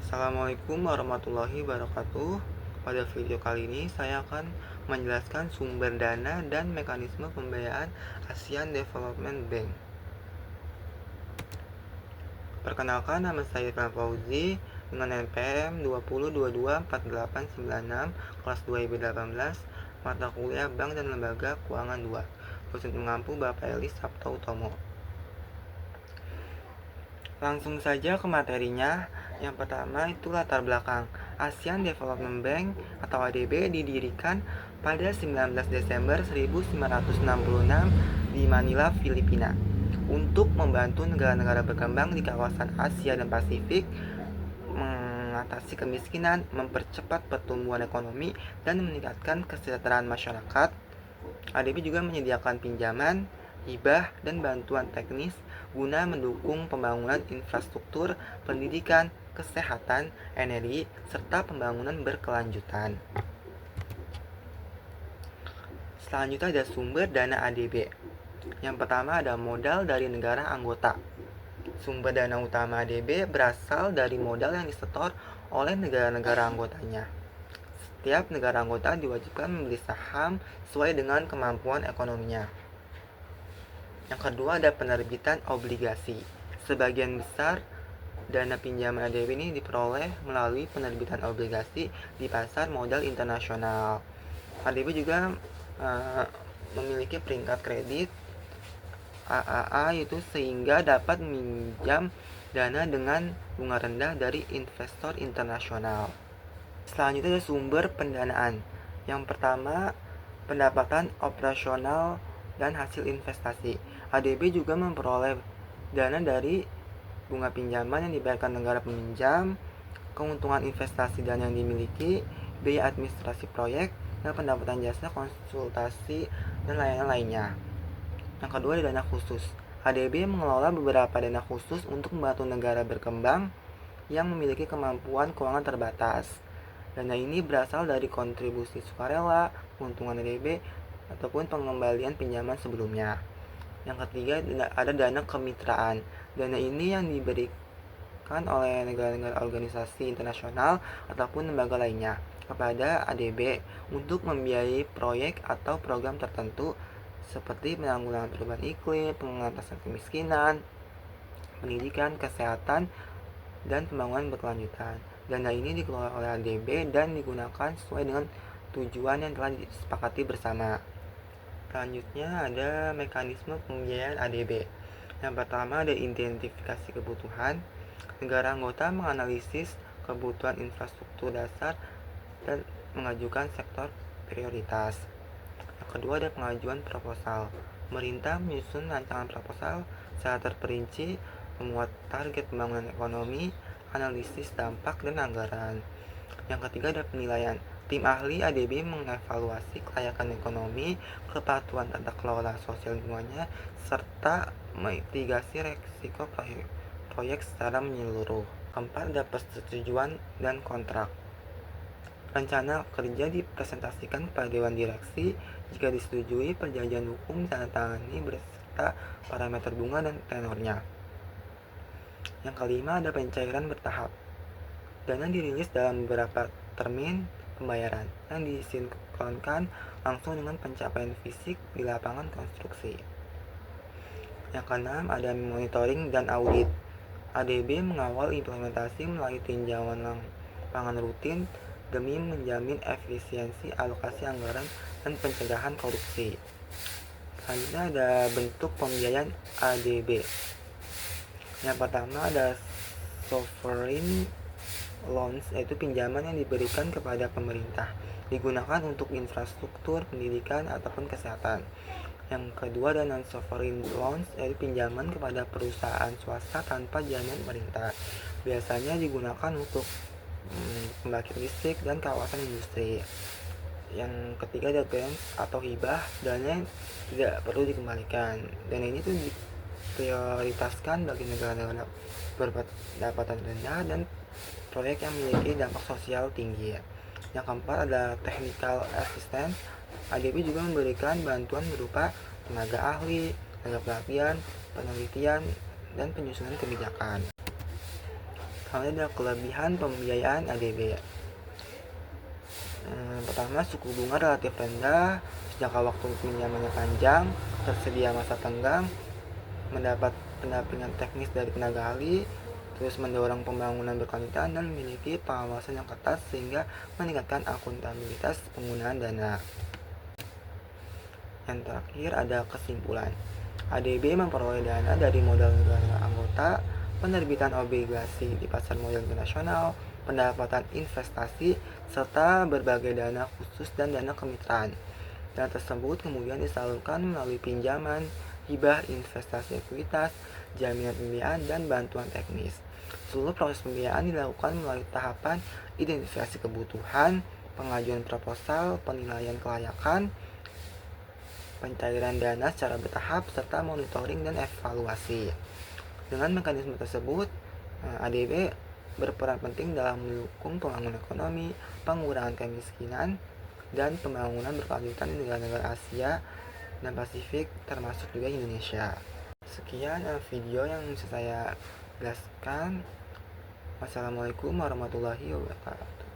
Assalamualaikum warahmatullahi wabarakatuh. Pada video kali ini saya akan menjelaskan sumber dana dan mekanisme pembiayaan ASEAN Development Bank. Perkenalkan, nama saya Irfan Fauzi dengan NPM 20224896 kelas 2 IB18, mata kuliah Bank dan Lembaga Keuangan 2. Dosen pengampu Bapak Eli Sabta Utomo. Langsung saja ke materinya. Yang pertama itu latar belakang. ASEAN Development Bank atau ADB didirikan pada 19 Desember 1966 di Manila, Filipina, untuk membantu negara-negara berkembang di kawasan Asia dan Pasifik mengatasi kemiskinan, mempercepat pertumbuhan ekonomi, dan meningkatkan kesejahteraan masyarakat. ADB juga menyediakan pinjaman, hibah, dan bantuan teknis guna mendukung pembangunan infrastruktur, pendidikan, kesehatan, energi, serta pembangunan berkelanjutan. Selanjutnya ada sumber dana ADB. Yang pertama ada modal dari negara anggota. Sumber dana utama ADB berasal dari modal yang disetor oleh negara-negara anggotanya. Setiap negara anggota diwajibkan membeli saham sesuai dengan kemampuan ekonominya. Yang kedua ada penerbitan obligasi. Sebagian besar dana pinjaman ADB ini diperoleh melalui penerbitan obligasi di pasar modal internasional. ADB juga memiliki peringkat kredit AAA itu sehingga dapat meminjam dana dengan bunga rendah dari investor internasional. Selanjutnya ada sumber pendanaan. Yang pertama, pendapatan operasional dan hasil investasi. ADB juga memperoleh dana dari bunga pinjaman yang dibayarkan negara peminjam, keuntungan investasi dana yang dimiliki, biaya administrasi proyek, dan pendapatan jasa konsultasi dan layanan lainnya. Yang kedua ada dana khusus. ADB mengelola beberapa dana khusus untuk membantu negara berkembang yang memiliki kemampuan keuangan terbatas. Dana ini berasal dari kontribusi sukarela, keuntungan ADB, ataupun pengembalian pinjaman sebelumnya. Yang ketiga ada dana kemitraan. Dana ini yang diberikan oleh negara-negara organisasi internasional ataupun lembaga lainnya kepada ADB untuk membiayai proyek atau program tertentu seperti penanggulangan perubahan iklim, pengentasan kemiskinan, pendidikan, kesehatan, dan pembangunan berkelanjutan. Dana ini dikelola oleh ADB dan digunakan sesuai dengan tujuan yang telah disepakati bersama. Selanjutnya ada mekanisme pembiayaan ADB. Yang pertama ada identifikasi kebutuhan. Negara anggota menganalisis kebutuhan infrastruktur dasar dan mengajukan sektor prioritas. Yang kedua ada pengajuan proposal. Pemerintah menyusun rancangan proposal secara terperinci, memuat target pembangunan ekonomi, analisis dampak, dan anggaran. Yang ketiga ada penilaian. Tim ahli ADB mengevaluasi kelayakan ekonomi, kepatuhan tata kelola sosial lingkungannya, serta mitigasi resiko proyek secara menyeluruh. Keempat ada persetujuan dan kontrak. Rencana kerja dipresentasikan kepada Dewan Direksi. Jika disetujui, perjanjian hukum ditandatangani beserta parameter bunga dan tenornya. Yang kelima ada pencairan bertahap. Dana dirilis dalam beberapa termin pembayaran yang disinkronkan langsung dengan pencapaian fisik di lapangan konstruksi. Yang keenam ada monitoring dan audit. ADB mengawal implementasi melalui tinjauan lapangan rutin demi menjamin efisiensi alokasi anggaran dan pencegahan korupsi. Selanjutnya ada bentuk pembiayaan ADB. Yang pertama ada sovereign loans, yaitu pinjaman yang diberikan kepada pemerintah, digunakan untuk infrastruktur, pendidikan, ataupun kesehatan. Yang kedua ada non-sovereign loans, yaitu pinjaman kepada perusahaan swasta tanpa jaminan pemerintah, biasanya digunakan untuk pembangkit listrik dan kawasan industri. Yang ketiga ada grants atau hibah, dana yang tidak perlu dikembalikan. Dana ini tuh diprioritaskan bagi negara-negara berpendapatan rendah dan proyek yang memiliki dampak sosial tinggi. Yang keempat ada technical assistance. ADB juga memberikan bantuan berupa tenaga ahli, tenaga pelatihan, penelitian, dan penyusunan kebijakan. Kemudian ada kelebihan pembiayaan ADB. Pertama, suku bunga relatif rendah, jangka waktu pinjamannya panjang, tersedia masa tenggang, mendapat pendampingan teknis dari tenaga ahli, terus mendorong pembangunan berkelanjutan dan memiliki pengawasan yang ketat sehingga meningkatkan akuntabilitas penggunaan dana. Yang terakhir ada kesimpulan. ADB memperoleh dana dari modal negara anggota, penerbitan obligasi di pasar modal internasional, pendapatan investasi, serta berbagai dana khusus dan dana kemitraan. Dana tersebut kemudian disalurkan melalui pinjaman, hibah investasi ekuitas, jaminan pembiayaan, dan bantuan teknis. Seluruh proses pembiayaan dilakukan melalui tahapan identifikasi kebutuhan, pengajuan proposal, penilaian kelayakan, pencairan dana secara bertahap, serta monitoring dan evaluasi. Dengan mekanisme tersebut, ADB berperan penting dalam mendukung pembangunan ekonomi, pengurangan kemiskinan, dan pembangunan berkelanjutan di negara-negara Asia dan Pasifik, termasuk juga Indonesia. Sekian video yang bisa saya jelaskan. Wassalamualaikum warahmatullahi wabarakatuh.